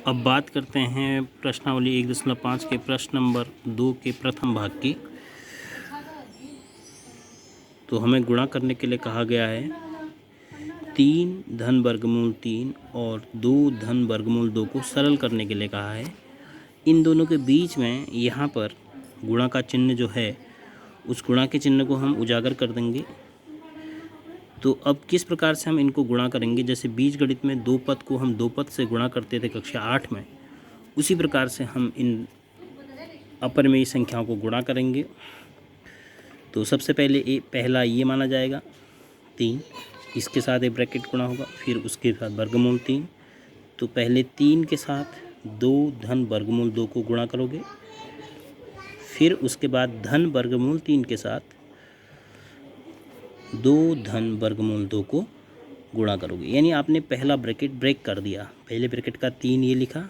अब बात करते हैं प्रश्नावली 1.5 के प्रश्न नंबर 2 के प्रथम भाग की। तो हमें गुणा करने के लिए कहा गया है 3 धन वर्गमूल 3 और 2 धन वर्गमूल 2 को सरल करने के लिए कहा है। इन दोनों के बीच में यहाँ पर गुणा का चिन्ह जो है उस गुणा के चिन्ह को हम उजागर कर देंगे। तो अब किस प्रकार से हम इनको गुणा करेंगे, जैसे बीजगणित में दो पद को हम दो पद से गुणा करते थे कक्षा 8 में, उसी प्रकार से हम इन अपरिमेय संख्याओं को गुणा करेंगे। तो सबसे पहले पहला ये माना जाएगा 3, इसके साथ एक ब्रैकेट गुणा होगा, फिर उसके साथ वर्गमूल 3। तो पहले 3 के साथ 2 धन वर्गमूल 2 को गुणा करोगे, फिर उसके बाद धन वर्गमूल 3 के साथ 2 धन वर्गमूल 2 को गुणा करोगे। यानी आपने पहला ब्रैकेट ब्रेक कर दिया, पहले ब्रैकेट का 3 ये लिखा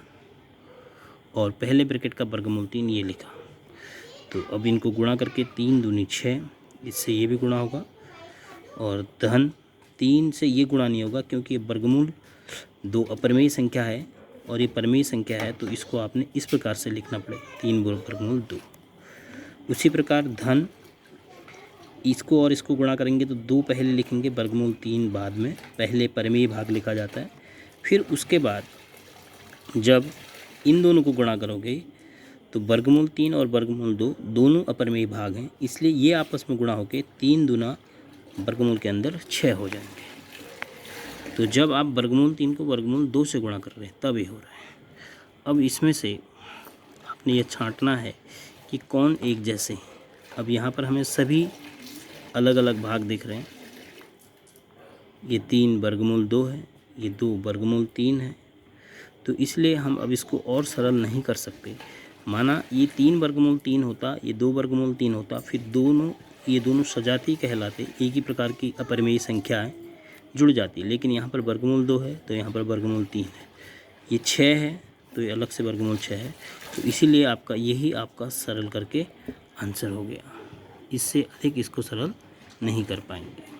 और पहले ब्रैकेट का वर्गमूल 3 ये लिखा। तो अब इनको गुणा करके 3 दूनी 6, इससे ये भी गुणा होगा और धन 3 से ये गुणा नहीं होगा क्योंकि ये वर्गमूल 2 अपरिमेय संख्या है और ये परिमेय संख्या है, तो इसको आपने इस प्रकार से लिखना पड़ेगा 3 वर्गमूल 2। उसी प्रकार धन, इसको और इसको गुणा करेंगे तो 2 पहले लिखेंगे, वर्गमूल 3 बाद में, पहले परिमेय भाग लिखा जाता है। फिर उसके बाद जब इन दोनों को गुणा करोगे तो वर्गमूल 3 और वर्गमूल 2 दोनों अपरिमेय भाग हैं, इसलिए ये आपस में गुणा होकर 3 दूना वर्गमूल के अंदर 6 हो जाएंगे। तो जब आप वर्गमूल 3 को वर्गमूल 2 से गुणा कर रहे हैं तब ये हो रहा है। अब इसमें से आपने ये छांटना है कि कौन एक जैसे हैं। अब यहाँ पर हमें सभी अलग अलग भाग दिख रहे हैं। ये 3 वर्गमूल 2 है, ये 2 वर्गमूल 3 है, तो इसलिए हम अब इसको और सरल नहीं कर सकते। माना ये 3 वर्गमूल 3 होता, ये 2 वर्गमूल 3 होता, फिर ये दोनों सजाती कहलाते, एक ही प्रकार की अपरिमेय संख्याएं जुड़ जाती। लेकिन यहाँ पर वर्गमूल 2 है तो यहाँ पर वर्गमूल 3 है, ये 6 है तो ये अलग से वर्गमूल 6 है, तो इसीलिए आपका यही आपका सरल करके आंसर हो गया। इससे अधिक इसको सरल नहीं कर पाएंगे।